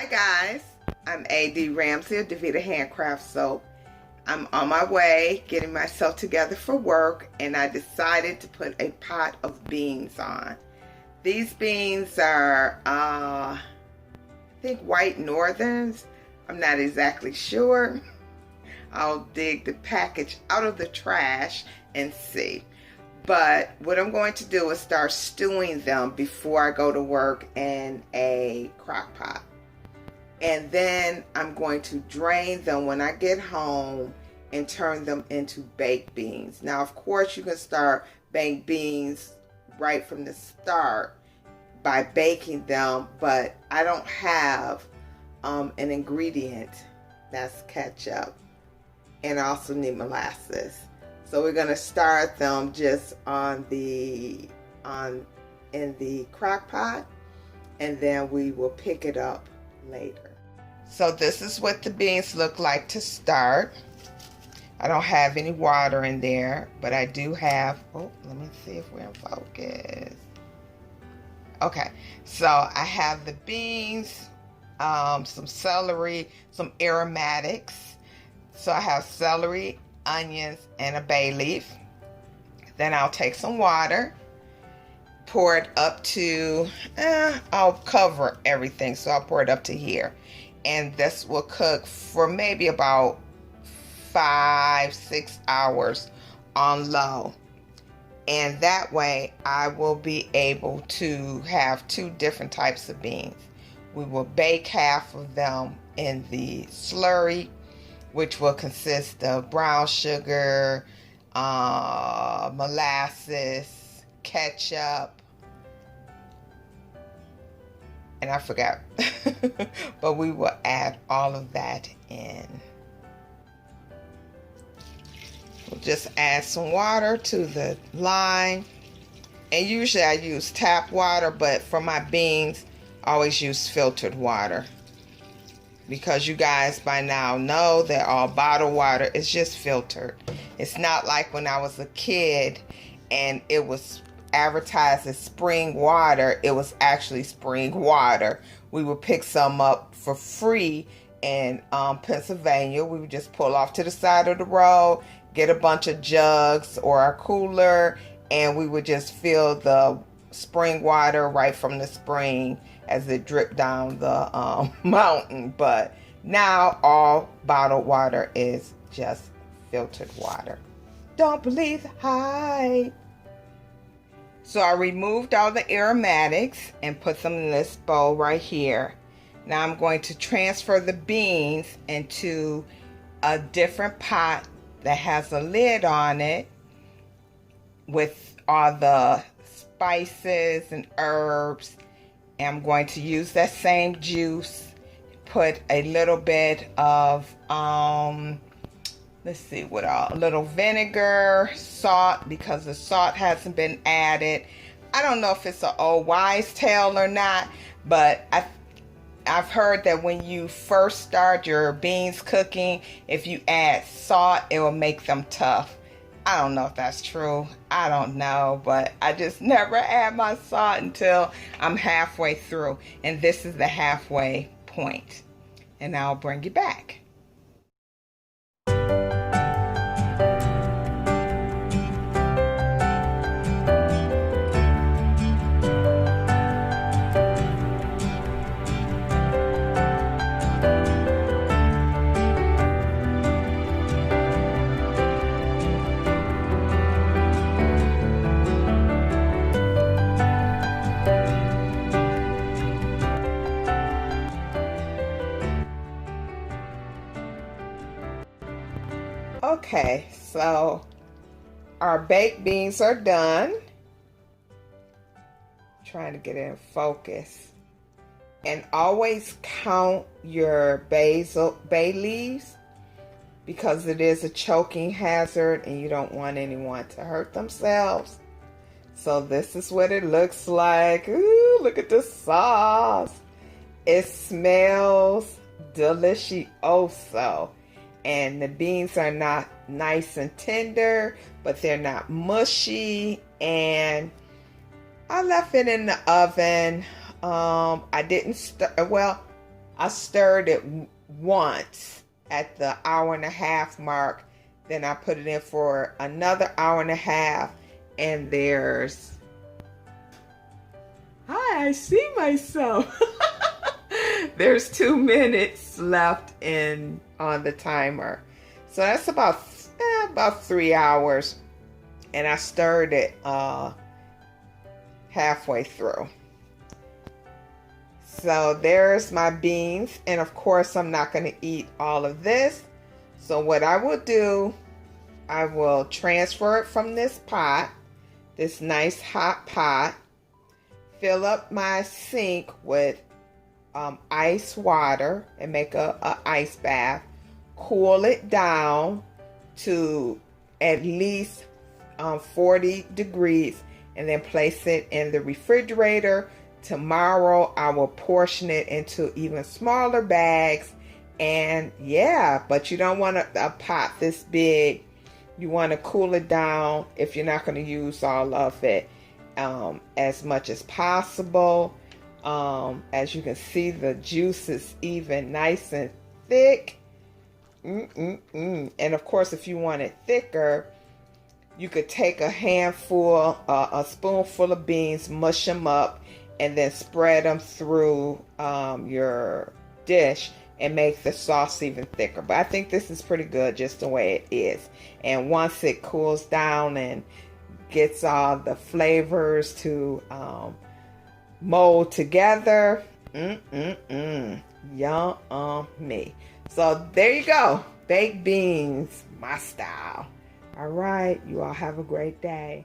Hi guys, I'm A.D. Ramsey of Davita Handcraft Soap. I'm on my way getting myself together for work, and I decided to put a pot of beans on. These beans are, I think white northerns. I'm not exactly sure. I'll dig the package out of the trash and see. But what I'm going to do is start stewing them before I go to work in a crock pot. And then I'm going to drain them when I get home and turn them into baked beans. Now, of course, you can start baked beans right from the start by baking them, but I don't have an ingredient. That's ketchup. And I also need molasses. So we're going to start them just in the crock pot, and then we will pick it up later. So this is what the beans look like to start. I don't have any water in there, but I do have, let me see if we're in focus. Okay, so I have the beans, some celery, some aromatics. So I have celery, onions, and a bay leaf. Then I'll take some water, pour it up to, I'll cover everything, so I'll pour it up to here. And this will cook for maybe about 5-6 hours on low. And that way I will be able to have two different types of beans. We will bake half of them in the slurry, which will consist of brown sugar, molasses, ketchup, and I forgot, but we will add all of that in. We'll just add some water to the line, and usually I use tap water, but for my beans, I always use filtered water. Because you guys by now know that all bottled water is just filtered. It's not like when I was a kid and it was advertised as spring water. It was actually spring water. We would pick some up for free in Pennsylvania. We would just pull off to the side of the road, get a bunch of jugs or a cooler, and we would just fill the spring water right from the spring as it dripped down the mountain. But now all bottled water is just filtered water. Don't believe the hype. So I removed all the aromatics and put them in this bowl right here. Now I'm going to transfer the beans into a different pot that has a lid on it with all the spices and herbs. And I'm going to use that same juice, put a little bit of, let's see what all, a little vinegar, salt, because the salt hasn't been added. I don't know if it's an old wives' tale or not, but I've heard that when you first start your beans cooking, if you add salt, it will make them tough. I don't know if that's true. I don't know, but I just never add my salt until I'm halfway through. And this is the halfway point. And I'll bring you back. Okay, so our baked beans are done. Trying to get in focus. And always count your bay leaves, because it is a choking hazard and you don't want anyone to hurt themselves. So this is what it looks like. Ooh, look at the sauce. It smells delicioso. And the beans are not nice and tender, but they're not mushy. And I left it in the oven. I didn't well, I stirred it once at the hour and a half mark. Then I put it in for another hour and a half. And there's... Hi, I see myself. There's 2 minutes left on the timer. So that's about 3 hours. And I stirred it halfway through. So there's my beans. And of course, I'm not going to eat all of this. So what I will do, I will transfer it from this pot, this nice hot pot, fill up my sink with ice water and make a ice bath, cool it down to at least 40 degrees, and then place it in the refrigerator. Tomorrow I will portion it into even smaller bags. And yeah, but you don't want a pot this big. You want to cool it down if you're not going to use all of it as much as possible. As you can see, the juice is even nice and thick. And of course, if you want it thicker, you could take a spoonful of beans, mush them up, and then spread them through your dish and make the sauce even thicker. But I think this is pretty good just the way it is. And once it cools down and gets all the flavors to mold together, yummy. So there you go, baked beans, my style. All right, you all have a great day.